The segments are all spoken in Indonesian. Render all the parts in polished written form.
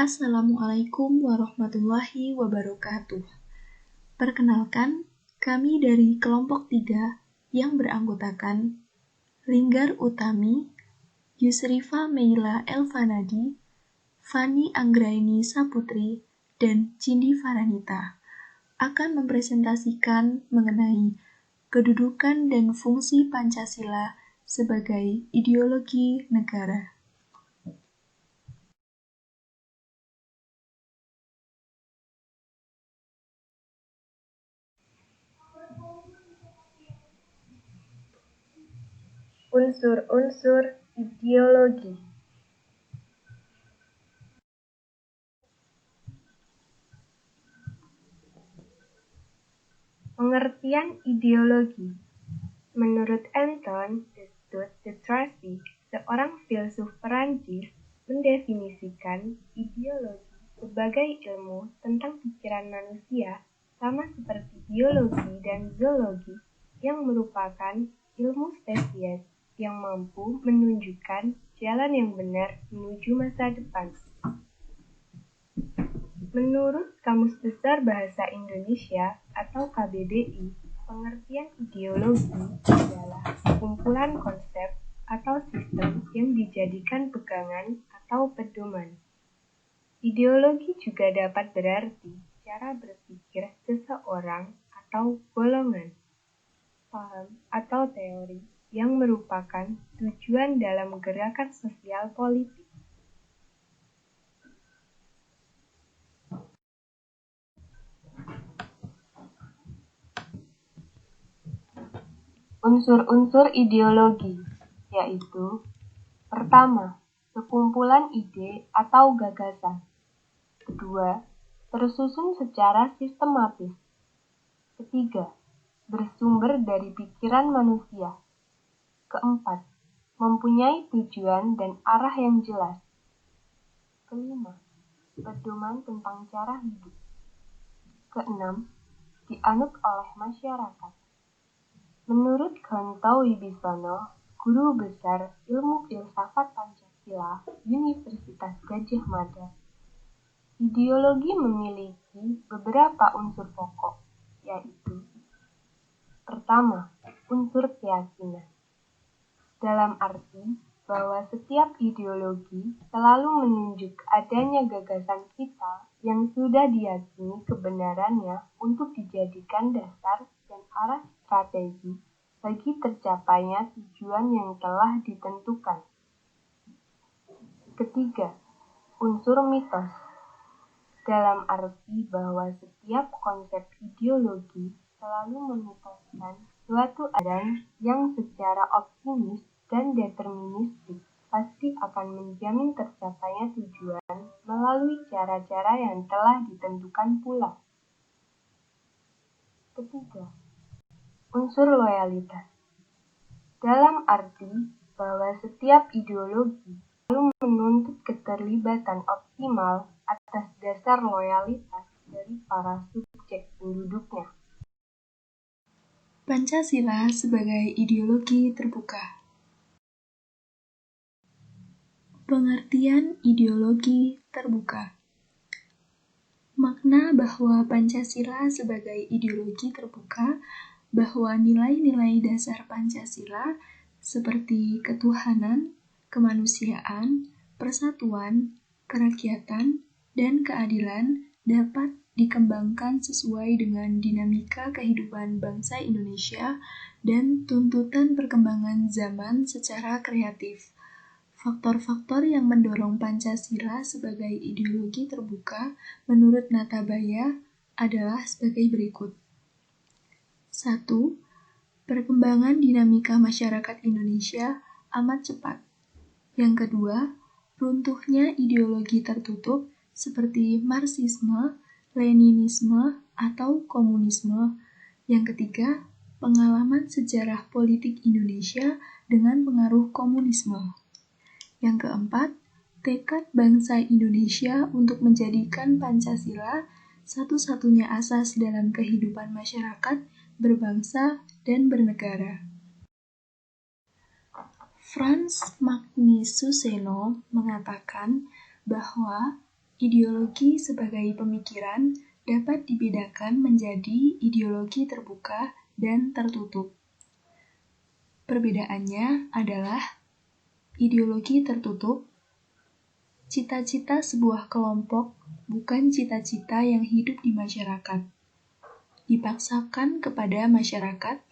Assalamualaikum warahmatullahi wabarakatuh. Perkenalkan, kami dari kelompok 3 yang beranggotakan Linggar Utami, Yusrifa Meila Elvanadi, Fani Anggraini Saputri, dan Cindi Faranita akan mempresentasikan mengenai kedudukan dan fungsi Pancasila sebagai ideologi negara. Unsur-unsur ideologi. Pengertian ideologi. Menurut Anton de Tracy, seorang filsuf Perancis, mendefinisikan ideologi sebagai ilmu tentang pikiran manusia, sama seperti biologi dan zoologi, yang merupakan ilmu spesies yang mampu menunjukkan jalan yang benar menuju masa depan. Menurut Kamus Besar Bahasa Indonesia atau KBBI, pengertian ideologi adalah kumpulan konsep atau sistem yang dijadikan pegangan atau pedoman. Ideologi juga dapat berarti cara berpikir seseorang atau golongan, paham atau teori yang merupakan tujuan dalam gerakan sosial politik. Unsur-unsur ideologi, yaitu: pertama, sekumpulan ide atau gagasan. Kedua, tersusun secara sistematis. Ketiga, bersumber dari pikiran manusia. Keempat, mempunyai tujuan dan arah yang jelas. Kelima, pedoman tentang cara hidup. Keenam, dianut oleh masyarakat. Menurut Gonto Wibisono, Guru Besar Ilmu Filsafat Pancasila, Universitas Gadjah Mada, ideologi memiliki beberapa unsur pokok, yaitu: pertama, unsur keyakinan. Dalam arti bahwa setiap ideologi selalu menunjuk adanya gagasan vital yang sudah diyakini kebenarannya untuk dijadikan dasar dan arah strategi bagi tercapainya tujuan yang telah ditentukan. Ketiga, unsur mitos. Dalam arti bahwa setiap konsep ideologi selalu memitoskan suatu ajaran yang secara optimis dan deterministik pasti akan menjamin tercapainya tujuan melalui cara-cara yang telah ditentukan pula. Ketiga, unsur loyalitas. Dalam arti bahwa setiap ideologi selalu menuntut keterlibatan optimal atas dasar loyalitas dari para subjek penduduknya. Pancasila sebagai ideologi terbuka. Pengertian ideologi terbuka. Makna bahwa Pancasila sebagai ideologi terbuka, bahwa nilai-nilai dasar Pancasila seperti ketuhanan, kemanusiaan, persatuan, kerakyatan, dan keadilan dapat dikembangkan sesuai dengan dinamika kehidupan bangsa Indonesia dan tuntutan perkembangan zaman secara kreatif. Faktor-faktor yang mendorong Pancasila sebagai ideologi terbuka menurut Natabaya adalah sebagai berikut. 1. Perkembangan dinamika masyarakat Indonesia amat cepat. Yang kedua, runtuhnya ideologi tertutup seperti Marxisme, Leninisme, atau komunisme. Yang ketiga, pengalaman sejarah politik Indonesia dengan pengaruh komunisme. Yang keempat, tekad bangsa Indonesia untuk menjadikan Pancasila satu-satunya asas dalam kehidupan masyarakat, berbangsa, dan bernegara. Frans Magnisuseno mengatakan bahwa Ideologi sebagai pemikiran dapat dibedakan menjadi ideologi terbuka dan tertutup. Perbedaannya adalah ideologi tertutup, cita-cita sebuah kelompok bukan cita-cita yang hidup di masyarakat, dipaksakan kepada masyarakat,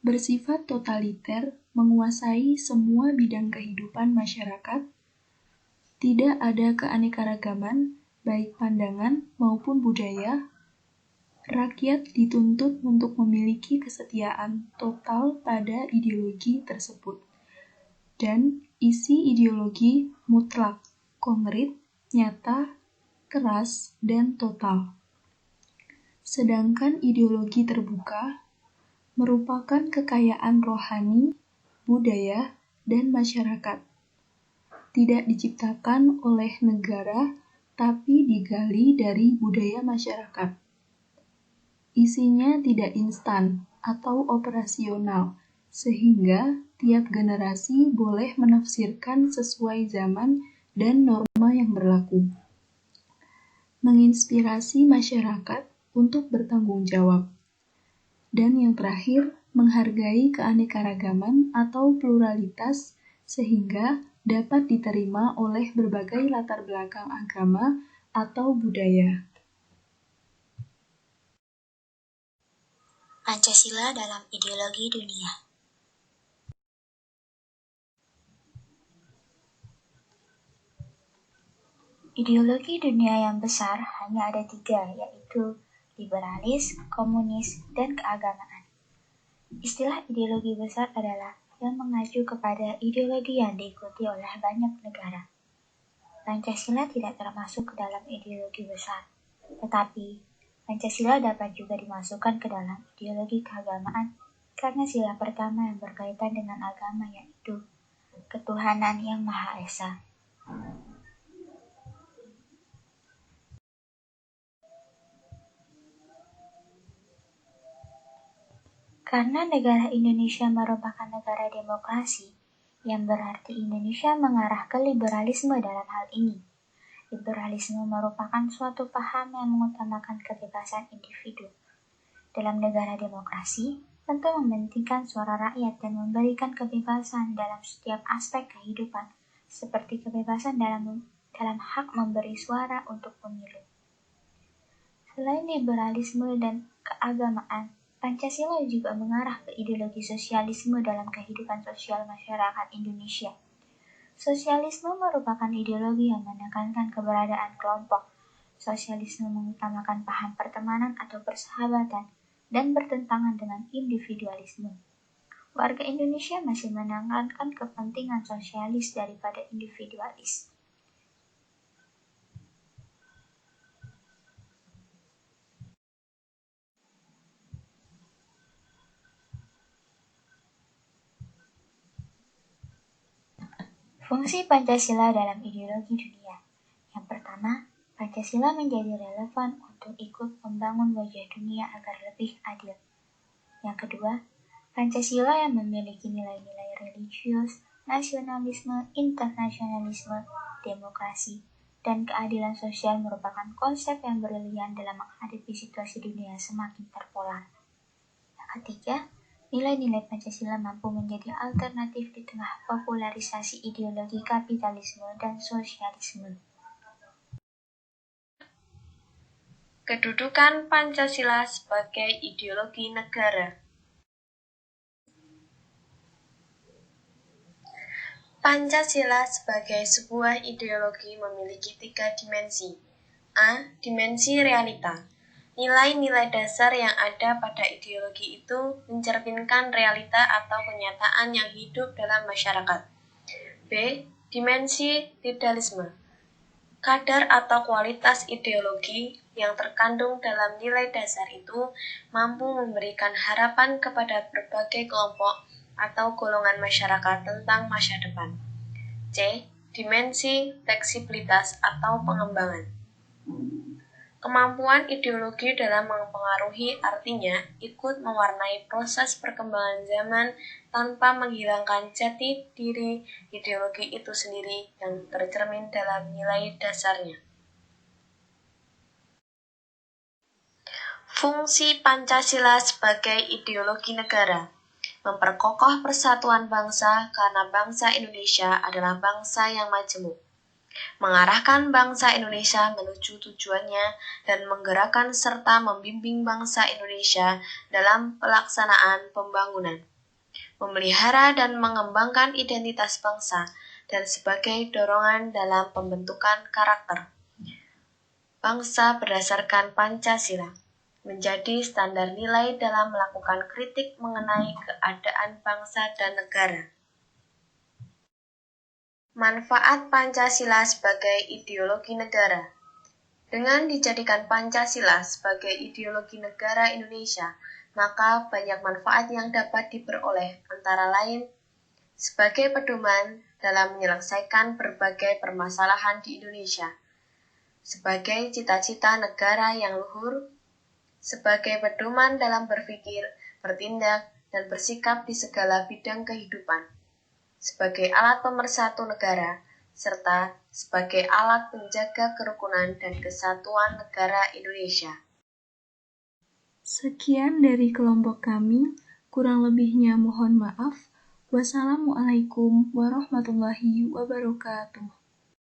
bersifat totaliter, menguasai semua bidang kehidupan masyarakat, tidak ada keanekaragaman, baik pandangan maupun budaya. Rakyat dituntut untuk memiliki kesetiaan total pada ideologi tersebut. Dan isi ideologi mutlak, konkret, nyata, keras, dan total. Sedangkan ideologi terbuka merupakan kekayaan rohani, budaya, dan masyarakat. Tidak diciptakan oleh negara, tapi digali dari budaya masyarakat. Isinya tidak instan atau operasional, sehingga tiap generasi boleh menafsirkan sesuai zaman dan norma yang berlaku. Menginspirasi masyarakat untuk bertanggung jawab. Dan yang terakhir, menghargai keanekaragaman atau pluralitas sehingga dapat diterima oleh berbagai latar belakang agama atau budaya. Pancasila dalam ideologi dunia. Ideologi dunia yang besar hanya ada 3, yaitu liberalis, komunis, dan keagamaan. Istilah ideologi besar adalah yang mengacu kepada ideologi yang diikuti oleh banyak negara. Pancasila tidak termasuk ke dalam ideologi besar, tetapi Pancasila dapat juga dimasukkan ke dalam ideologi keagamaan karena sila pertama yang berkaitan dengan agama yaitu ketuhanan yang Maha Esa. Karena negara Indonesia merupakan negara demokrasi, yang berarti Indonesia mengarah ke liberalisme dalam hal ini. Liberalisme merupakan suatu paham yang mengutamakan kebebasan individu. Dalam negara demokrasi, tentu mementingkan suara rakyat dan memberikan kebebasan dalam setiap aspek kehidupan, seperti kebebasan dalam hak memberi suara untuk pemilu. Selain liberalisme dan keagamaan, Pancasila juga mengarah ke ideologi sosialisme dalam kehidupan sosial masyarakat Indonesia. Sosialisme merupakan ideologi yang menekankan keberadaan kelompok. Sosialisme mengutamakan paham pertemanan atau persahabatan dan bertentangan dengan individualisme. Warga Indonesia masih menekankan kepentingan sosialis daripada individualis. Fungsi Pancasila dalam ideologi dunia. Yang pertama, Pancasila menjadi relevan untuk ikut membangun wajah dunia agar lebih adil. Yang kedua, Pancasila yang memiliki nilai-nilai religius, nasionalisme, internasionalisme, demokrasi, dan keadilan sosial merupakan konsep yang brilian dalam menghadapi situasi dunia semakin terpolar. Yang ketiga, nilai-nilai Pancasila mampu menjadi alternatif di tengah popularisasi ideologi kapitalisme dan sosialisme. Kedudukan Pancasila sebagai ideologi negara. Pancasila sebagai sebuah ideologi memiliki 3 dimensi. A. Dimensi realita. Nilai-nilai dasar yang ada pada ideologi itu mencerminkan realita atau kenyataan yang hidup dalam masyarakat. B. Dimensi idealisme. Kadar atau kualitas ideologi yang terkandung dalam nilai dasar itu mampu memberikan harapan kepada berbagai kelompok atau golongan masyarakat tentang masa depan. C. Dimensi fleksibilitas atau pengembangan. Kemampuan ideologi dalam mempengaruhi artinya ikut mewarnai proses perkembangan zaman tanpa menghilangkan jati diri ideologi itu sendiri yang tercermin dalam nilai dasarnya. Fungsi Pancasila sebagai ideologi negara memperkokoh persatuan bangsa karena bangsa Indonesia adalah bangsa yang majemuk, mengarahkan bangsa Indonesia menuju tujuannya dan menggerakkan serta membimbing bangsa Indonesia dalam pelaksanaan pembangunan, memelihara dan mengembangkan identitas bangsa, dan sebagai dorongan dalam pembentukan karakter bangsa berdasarkan Pancasila, menjadi standar nilai dalam melakukan kritik mengenai keadaan bangsa dan negara. Manfaat Pancasila sebagai ideologi negara. Dengan dijadikan Pancasila sebagai ideologi negara Indonesia, maka banyak manfaat yang dapat diperoleh, antara lain sebagai pedoman dalam menyelesaikan berbagai permasalahan di Indonesia, sebagai cita-cita negara yang luhur, sebagai pedoman dalam berpikir, bertindak, dan bersikap di segala bidang kehidupan, sebagai alat pemersatu negara, serta sebagai alat penjaga kerukunan dan kesatuan negara Indonesia. Sekian dari kelompok kami, kurang lebihnya mohon maaf. Wassalamualaikum warahmatullahi wabarakatuh.